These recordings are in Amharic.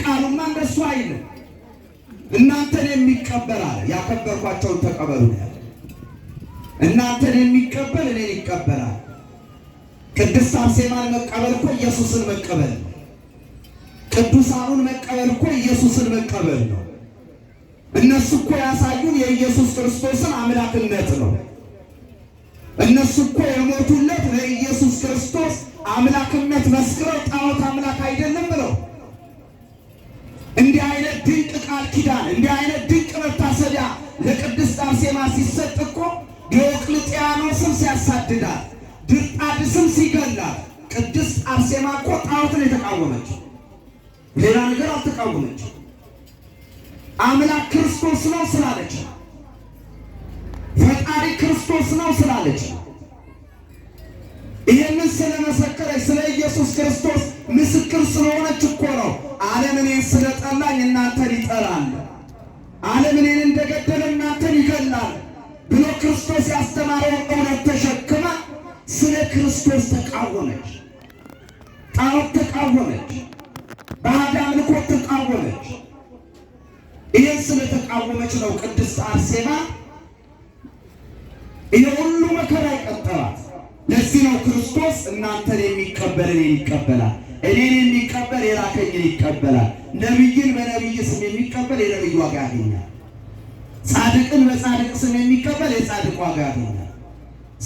ቃሉማ እንደሱ አይልም። እናንተን የሚቀበል አለ ያከበርኳቸውን ተቀበሉ ያለ። እናንተን የሚቀበል እኔን ይቀበላል። ቅድስት አርሴማን መቀበል እኮ ኢየሱስን መቀበል ነው። ቅዱሳኑን መቀበል እኮ ኢየሱስን መቀበል ነው። እነሱ እኮ ያሳዩን የኢየሱስ ክርስቶስን አምላክነት ነው። እነሱ እኮ የሞቱለት ለኢየሱስ ክርስቶስ አምላክነት መስክረው ጣዖት አምላክ አይደለም ብለው። እንዲህ አይነት ድንቅ ቃል ኪዳን፣ እንዲህ አይነት ድንቅ መታሰቢያ ለቅድስት አርሴማ ሲሰጥ እኮ ዲዮቅልጥያኖስም ሲያሳድዳት፣ ድርጣድስም ሲገላት፣ ቅድስት አርሴማ እኮ ጣዖትን የተቃወመች ሌላ ነገር አልተቃወመች። አምላክ ክርስቶስ ነው ስላለች፣ ፈጣሪ ክርስቶስ ነው ስላለች፣ ይህንን ስለመሰከረች ስለ ኢየሱስ ክርስቶስ ምስክር ስለሆነች እኮ ነው ዓለም እኔን ስለጠላኝ እናንተን ይጠላል፣ ዓለም እኔን እንደገደለ እናንተን ይገላል ብሎ ክርስቶስ ያስተማረውን እውነት ተሸክማ ስለ ክርስቶስ ተቃወመች። ጣዖት ተቃወመች፣ ባዕድ አምልኮት ተቃወመች። ይህን ስለተቃወመች ነው ቅድስት አርሴማ ይህ ሁሉ መከራ ይቀጠላት። ለዚህ ነው ክርስቶስ እናንተን የሚቀበል እኔን ይቀበላል፣ እኔን የሚቀበል የላከኝን ይቀበላል። ነቢይን በነቢይ ስም የሚቀበል የነቢይ ዋጋ ያገኛል። ጻድቅን በጻድቅ ስም የሚቀበል የጻድቅ ዋጋ ያገኛል።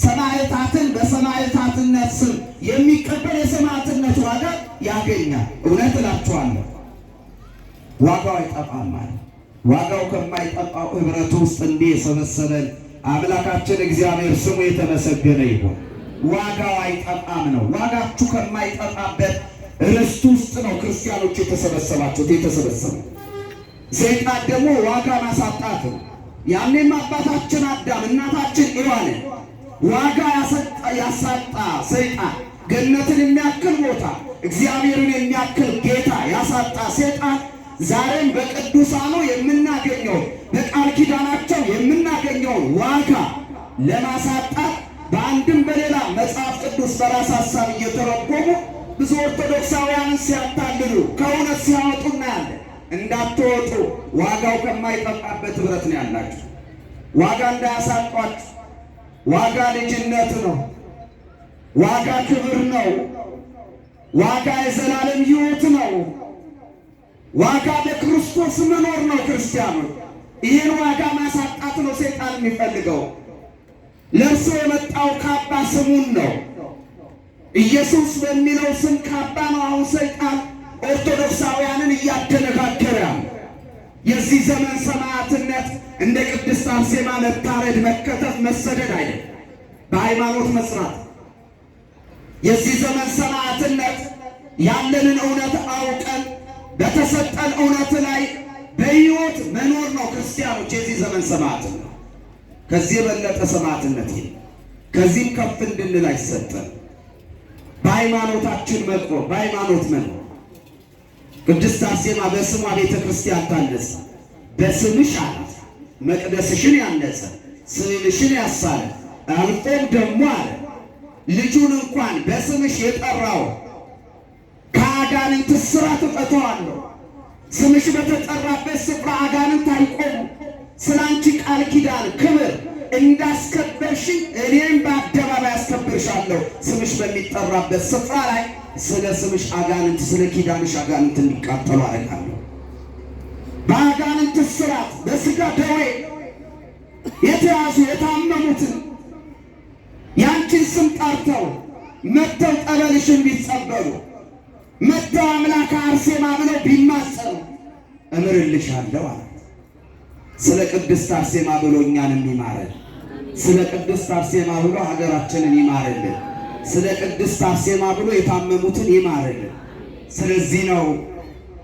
ሰማዕታትን በሰማዕታትነት ስም የሚቀበል የሰማዕትነት ዋጋ ያገኛል። እውነት እላችኋለሁ ዋጋው አይጠፋም ማለት። ዋጋው ከማይጠፋው ኅብረቱ ውስጥ እንዲህ የሰበሰበን አምላካችን እግዚአብሔር ስሙ የተመሰገነ ይሁን። ዋጋው አይጠፋም ነው። ዋጋችሁ ከማይጠፋበት ርስት ውስጥ ነው ክርስቲያኖች የተሰበሰባችሁት የተሰበሰቡ። ሰይጣን ደግሞ ዋጋ ማሳጣት ነው። ያኔም አባታችን አዳም እናታችን ሔዋንን ዋጋ ያሳጣ ሰይጣን፣ ገነትን የሚያክል ቦታ እግዚአብሔርን የሚያክል ጌታ ያሳጣ ሰይጣን ዛሬም በቅዱሳኑ የምናገኘው በቃል ኪዳናቸው የምናገኘው ዋጋ ለማሳጣት በአንድም በሌላ መጽሐፍ ቅዱስ በራስ ሐሳብ እየተረጎሙ ብዙ ኦርቶዶክሳውያንን ሲያታልሉ ከእውነት ሲያወጡ እናያለን። እንዳትወጡ ዋጋው ከማይጠፋበት ኅብረት ነው ያላችሁ። ዋጋ እንዳያሳጧችሁ። ዋጋ ልጅነት ነው። ዋጋ ክብር ነው። ዋጋ የዘላለም ሕይወት ነው። ዋጋ ለክርስቶስ መኖር ነው። ክርስቲያኖች ይህን ዋጋ ማሳጣት ነው ሰይጣን የሚፈልገው። ለእርሱ የመጣው ካባ ስሙን ነው። ኢየሱስ በሚለው ስም ካባ ነው አሁን ሰይጣን ኦርቶዶክሳውያንን እያደነጋገረ ያለ። የዚህ ዘመን ሰማዕትነት እንደ ቅድስት አርሴማ መታረድ፣ መከተፍ፣ መሰደድ አይደለም፣ በሃይማኖት መስራት። የዚህ ዘመን ሰማዕትነት ያለንን እውነት አውቀን በተሰጠን እውነት ላይ በሕይወት መኖር ነው። ክርስቲያኖች የዚህ ዘመን ሰማዕትነት ከዚህ የበለጠ ሰማዕትነት ይሄ ከዚህም ከፍ እንድንል አይሰጠን። በሃይማኖታችን መቆም፣ በሃይማኖት መኖር። ቅድስት አርሴማ በስሟ ቤተ ክርስቲያን ታነጸ። በስምሽ አላት መቅደስሽን ያነጸ፣ ስዕልሽን ያሳለ፣ አልፎም ደግሞ አለ ልጁን እንኳን በስምሽ የጠራው ከአጋንንት እስራት እፈታዋለሁ። ስምሽ በተጠራበት ስፍራ አጋንንት አይቆሙ። ስለ አንቺ ቃል ኪዳን ክብር እንዳስከበርሽኝ እኔም በአደባባይ አስከብርሻለሁ። ስምሽ በሚጠራበት ስፍራ ላይ ስለ ስምሽ አጋንንት፣ ስለ ኪዳንሽ አጋንንት እንዲቃጠሉ አደርጋለሁ። በአጋንንት እስራት በሥጋ ደዌ የተያዙ የታመሙትን ያንቺን ስም ጠርተው መጥተው ጠበልሽን ቢጸበሉ መጥተው አምላከ አርሴማ ብለው ቢማጸኑ እምርልሻለሁ አለ። ስለ ቅድስት አርሴማ ብሎ እኛንም ይማረን። ስለ ቅድስት አርሴማ ብሎ ሀገራችንን ይማርልን። ስለ ቅድስት አርሴማ ብሎ የታመሙትን ይማርልን። ስለዚህ ነው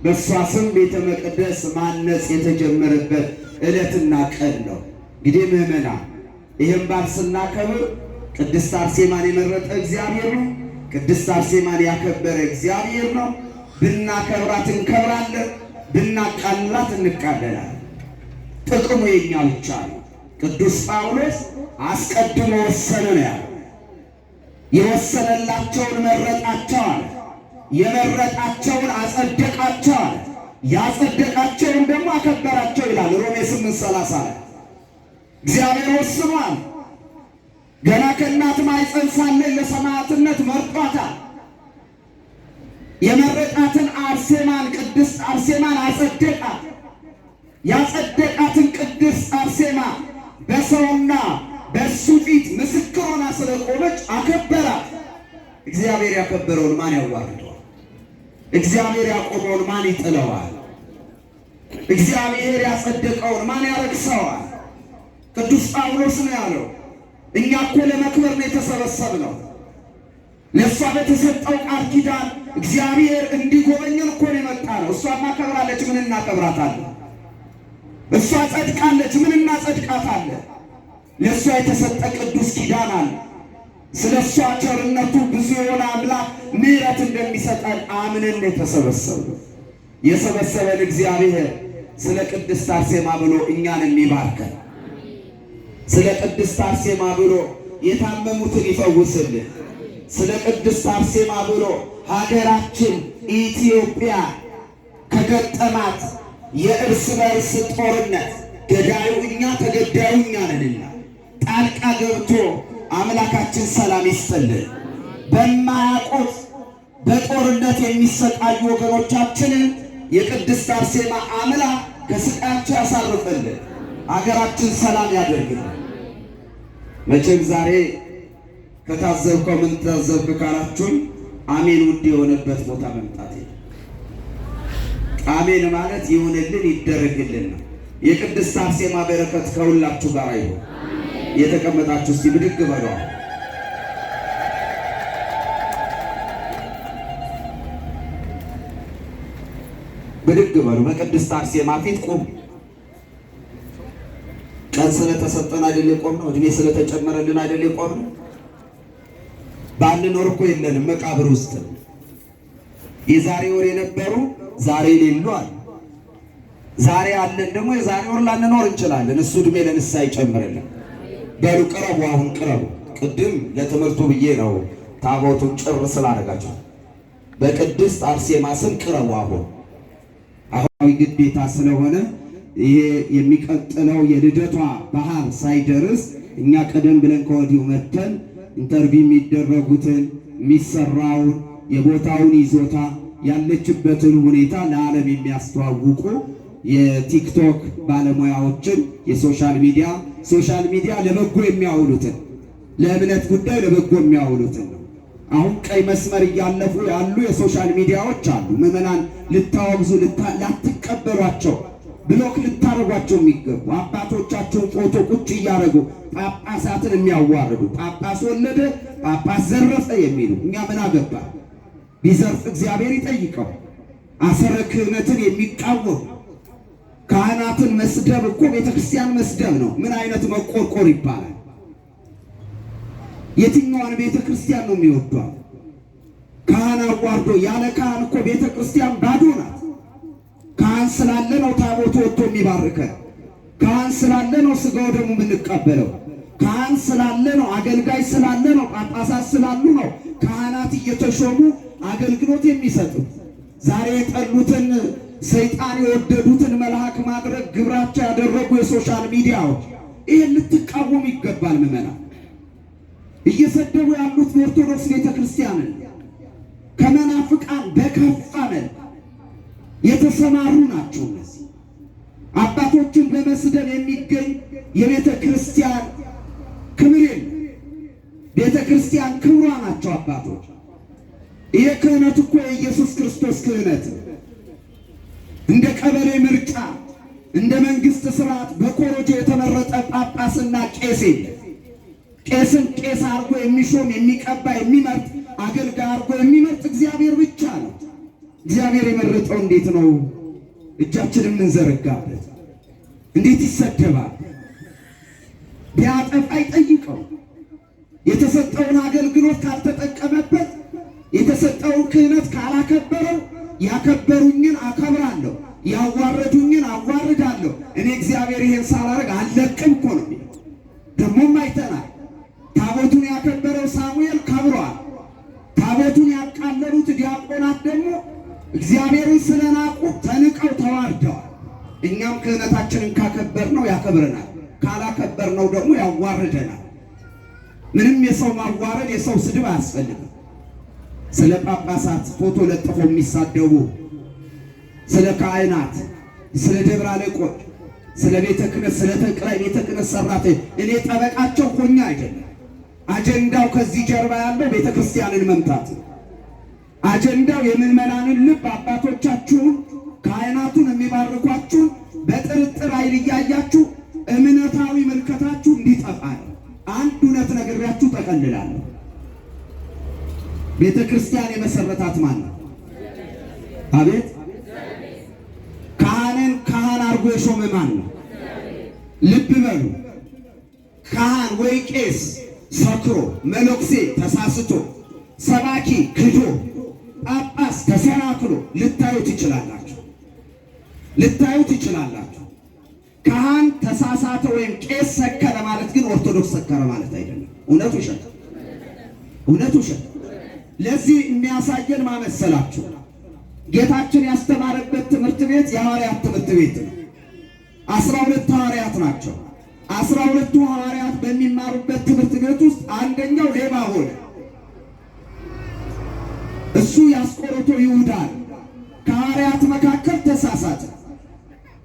በእሷ ስም ቤተ መቅደስ ማነጽ የተጀመረበት ዕለትና ቀን ነው። እንግዲህ ምዕመናን ይህም በዓል ስናከብር ቅድስት አርሴማን የመረጠ እግዚአብሔር ነው። ቅድስት አርሴማን ያከበረ እግዚአብሔር ነው። ብናከብራት እንከብራለን፣ ብናቃልላት እንቃለላለን። ጥቅሙ የኛ ብቻ ነው። ቅዱስ ጳውሎስ አስቀድሞ ወሰነ ነው ያለው። የወሰነላቸውን መረጣቸው አለ። የመረጣቸውን አጸደቃቸው አለ። ያጸደቃቸውን ደግሞ አከበራቸው ይላል ሮሜ 8:30 ላይ። እግዚአብሔር ወስኗል። ገና ከእናት ማኅፀን ሳለች ለሰማዕትነት መርጧታል። የመረጣትን አርሴማን ቅድስት አርሴማን አጸደቃት። ያጸደቃትን ቅድስት አርሴማ በሰውና በእሱ ፊት ምስክር ሆና ስለቆመች አከበራት። እግዚአብሔር ያከበረውን ማን ያዋርደዋል? እግዚአብሔር ያቆመውን ማን ይጥለዋል? እግዚአብሔር ያጸደቀውን ማን ያረክሰዋል? ቅዱስ ጳውሎስ ነው ያለው፣ እኛ እኮ ለመክበር ነው የተሰበሰብነው። ለእሷ በተሰጠው ቃል ኪዳን እግዚአብሔር እንዲጎበኘን እኮ ነው የመጣ ነው። እሷማ ከብራለች፣ ምን እናከብራታለን? እሷ ጸድቃለች፣ ምን እናጸድቃታለን? ለእሷ የተሰጠ ቅዱስ ኪዳን አለ። ስለ እሷ ቸርነቱ ብዙ የሆነ አምላክ ምሕረት እንደሚሰጠን አምነን የተሰበሰብነው። የሰበሰበን እግዚአብሔር ስለ ቅድስት አርሴማ ብሎ እኛን የሚባርከን፣ ስለ ቅድስት አርሴማ ብሎ የታመሙትን ይፈውስልን፣ ስለ ቅድስት አርሴማ ብሎ ሀገራችን ኢትዮጵያ ከገጠማት የእርስ በርስ ጦርነት ገዳዩ እኛ ተገዳዩ እኛ ነንና ጣልቃ ገብቶ አምላካችን ሰላም ይስጥልን። በማያውቁት በጦርነት የሚሰቃዩ ወገኖቻችንን የቅድስት አርሴማ አምላክ ከስቃያቸው ያሳርፍልን፣ አገራችን ሰላም ያደርግልን። መቼም ዛሬ ከታዘብከው ምን ታዘብክ ካላችሁን አሜን ውድ የሆነበት ቦታ መምጣት አሜን ማለት ይሁንልን ይደረግልን ነው። የቅድስት አርሴማ በረከት ከሁላችሁ ጋር ይሁን። የተቀመጣችሁ እስቲ ብድግ በሉ። ብድግ በሉ። በቅድስት አርሴማ ፊት ቁም። ቀን ስለተሰጠን አይደል የቆምነው? እድሜ ስለተጨመረልን አይደል የቆምነው? ባንኖር እኮ የለንም፣ መቃብር ውስጥ የዛሬ ወር የነበሩ ዛሬ የሌሉ አሉ። ዛሬ አለን ደግሞ የዛሬ ወር ላንኖር እንችላለን። እሱ እድሜ ለንስሐ ይጨምርልን። በሉ ቅረቡ፣ አሁን ቅረቡ። ቅድም ለትምህርቱ ብዬ ነው ታቦቱን ጭር ስላደረጋቸው። በቅድስት አርሴማ ስም ቅረቡ። አሁን ግዴታ ስለሆነ ይሄ የሚቀጥለው የልደቷ ባህር ሳይደርስ እኛ ቀደም ብለን ከወዲሁ መተን ኢንተርቪው የሚደረጉትን የሚሰራውን የቦታውን ይዞታ ያለችበትን ሁኔታ ለዓለም የሚያስተዋውቁ የቲክቶክ ባለሙያዎችን የሶሻል ሚዲያ ለበጎ የሚያውሉትን ለእምነት ጉዳይ ለበጎ የሚያውሉትን ነው። አሁን ቀይ መስመር እያለፉ ያሉ የሶሻል ሚዲያዎች አሉ። ምዕመናን ልታወግዙ ላትቀበሏቸው ብሎክ ልታረጓቸው የሚገቡ አባቶቻቸውን ፎቶ ቁጭ እያደረጉ ጳጳሳትን የሚያዋርዱ ጳጳስ ወለደ ጳጳስ ዘረፈ የሚሉ እኛ ምን አገባ? ቢዘርፍ እግዚአብሔር ይጠይቀው። አሰረ ክህነትን የሚቃወም ካህናትን መስደብ እኮ ቤተክርስቲያን መስደብ ነው። ምን አይነት መቆርቆር ይባላል? የትኛዋን ቤተክርስቲያን ነው የሚወዷት? ካህን አዋርዶ ያለ ካህን እኮ ቤተክርስቲያን ባዶ ናት። ካህን ስላለ ነው ታቦቱ ወጥቶ የሚባርከን። ካህን ስላለ ነው ስጋው ደግሞ የምንቀበለው። ካህን ስላለ ነው፣ አገልጋይ ስላለ ነው፣ ጳጳሳት ስላሉ ነው ካህናት እየተሾሙ አገልግሎት የሚሰጡት። ዛሬ የጠሉትን ሰይጣን የወደዱትን መልአክ ማድረግ ግብራቸው ያደረጉ የሶሻል ሚዲያዎች ይህን ልትቃወሙ ይገባል። ምዕመናን እየሰደቡ ያሉት የኦርቶዶክስ ቤተክርስቲያንን ከመናፍቃን በከፋ መልክ የተሰማሩ ናቸው። እነዚህ አባቶችን በመስደብ የሚገኝ የቤተ ክርስቲያን ክብር የለም። ቤተ ክርስቲያን ክብሯ ናቸው አባቶች። ይህ ክህነት እኮ የኢየሱስ ክርስቶስ ክህነት እንደ ቀበሌ ምርጫ እንደ መንግስት ስርዓት በኮሮጆ የተመረጠ ጳጳስና ቄስ የለም። ቄስን ቄስ አድርጎ የሚሾም የሚቀባ የሚመርጥ አገልጋይ አድርጎ የሚመርጥ እግዚአብሔር ብቻ ነው። እግዚአብሔር የመረጠው እንዴት ነው እጃችንን የምንዘረጋበት? እንዴት ይሰደባል? ቢያጠፋ ይጠይቀው። የተሰጠውን አገልግሎት ካልተጠቀመበት፣ የተሰጠውን ክህነት ካላከበረው፣ ያከበሩኝን አከብራለሁ፣ ያዋረዱኝን አዋርዳለሁ፣ እኔ እግዚአብሔር ይሄን ሳላረግ አልለቅም እኮ ነው። ደግሞም አይተናል። ታቦቱን ያከበረው ሳሙኤል ከብሯል። ታቦቱን ያቃለሉት ዲያቆናት ደግሞ እግዚአብሔርን ስለናቁ ተንቀው ተዋርደዋል። እኛም ክህነታችንን ካከበርነው ያከብረናል፣ ካላከበርነው ደግሞ ያዋርደናል። ምንም የሰው ማዋረድ የሰው ስድብ አያስፈልግም። ስለ ጳጳሳት ፎቶ ለጥፎ የሚሳደቡ፣ ስለ ካህናት፣ ስለ ደብረ አለቆች፣ ስለ ቤተ ክህነት፣ ስለ ጠቅላይ ቤተ ክህነት ሰራተኞች እኔ ጠበቃቸው ሆኜ አይደለም። አጀንዳው ከዚህ ጀርባ ያለው ቤተ ክርስቲያንን መምታት ነው። አጀንዳው የምዕመናንን ልብ አባቶቻችሁን ካህናቱን የሚባርኳችሁን በጥርጥር አይል እያያችሁ እምነታዊ ምልከታችሁ እንዲጠፋ ነው። አንድ እውነት ነግሬያችሁ ጠቀልላለሁ። ቤተ ክርስቲያን የመሰረታት ማን ነው? አቤት! ካህንን ካህን አድርጎ የሾመ ማን ነው? ልብ በሉ። ካህን ወይ ቄስ ሰክሮ፣ መነኩሴ ተሳስቶ፣ ሰባኪ ክዶ፣ ጳጳስ ተሰናክሎ ልታዩት ይችላላችሁ፣ ልታዩት ይችላላችሁ። ካህን ተሳሳተ ወይም ቄስ ሰከረ ማለት ግን ኦርቶዶክስ ሰከረ ማለት አይደለም። እውነቱ ውሸት፣ እውነቱ ውሸት። ለዚህ የሚያሳየን ማመሰላችሁ ጌታችን ያስተማረበት ትምህርት ቤት የሐዋርያት ትምህርት ቤት ነው። 12 ሐዋርያት ናቸው። 12ቱ ሐዋርያት በሚማሩበት ትምህርት ቤት ውስጥ አንደኛው ሌባ ሆነ። እሱ ያስቆሮቱ ይሁዳ ከሐዋርያት መካከል ተሳሳተ።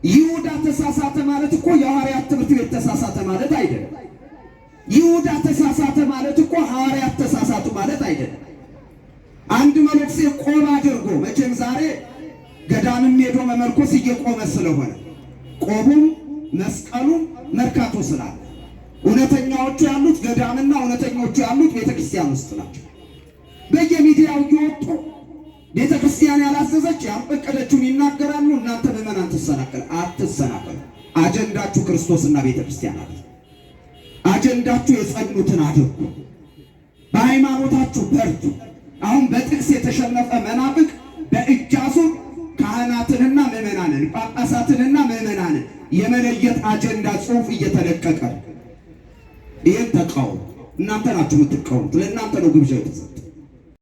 ይሁዳ ተሳሳተ ማለት እኮ የሐዋርያት ትምህርት ቤት ተሳሳተ ማለት አይደለም። ይሁዳ ተሳሳተ ማለት እኮ ሐዋርያት ተሳሳቱ ማለት አይደለም። አንድ መነኩሴ ቆብ አድርጎ መቼም ዛሬ ገዳምም ሄዶ መመርኮስ እየቆመ ስለሆነ ቆቡም መስቀሉም መርካቶ ስላለ እውነተኛዎቹ ያሉት ገዳምና እውነተኞቹ ያሉት ቤተክርስቲያን ውስጥ ናቸው። በየሚዲያው እየወጡ ቤተክርስቲያን ያላዘዘች ያልፈቀደችውን ይናገራሉ። እናንተ ምዕመናን አትሰናከሉ። አጀንዳችሁ ክርስቶስና ቤተክርስቲያን አለ። አጀንዳችሁ የጸኑትን አድርጉ። በሃይማኖታችሁ በርቱ። አሁን በጥቅስ የተሸነፈ መናፍቅ በእጃዙ ካህናትንና ምዕመናንን፣ ጳጳሳትንና ምዕመናንን የመለየት አጀንዳ ጽሑፍ እየተለቀቀ ይህን ተቃውሙ። እናንተ ናችሁ የምትቃወሙት። ለእናንተ ነው ግብዣ የተሰጠ።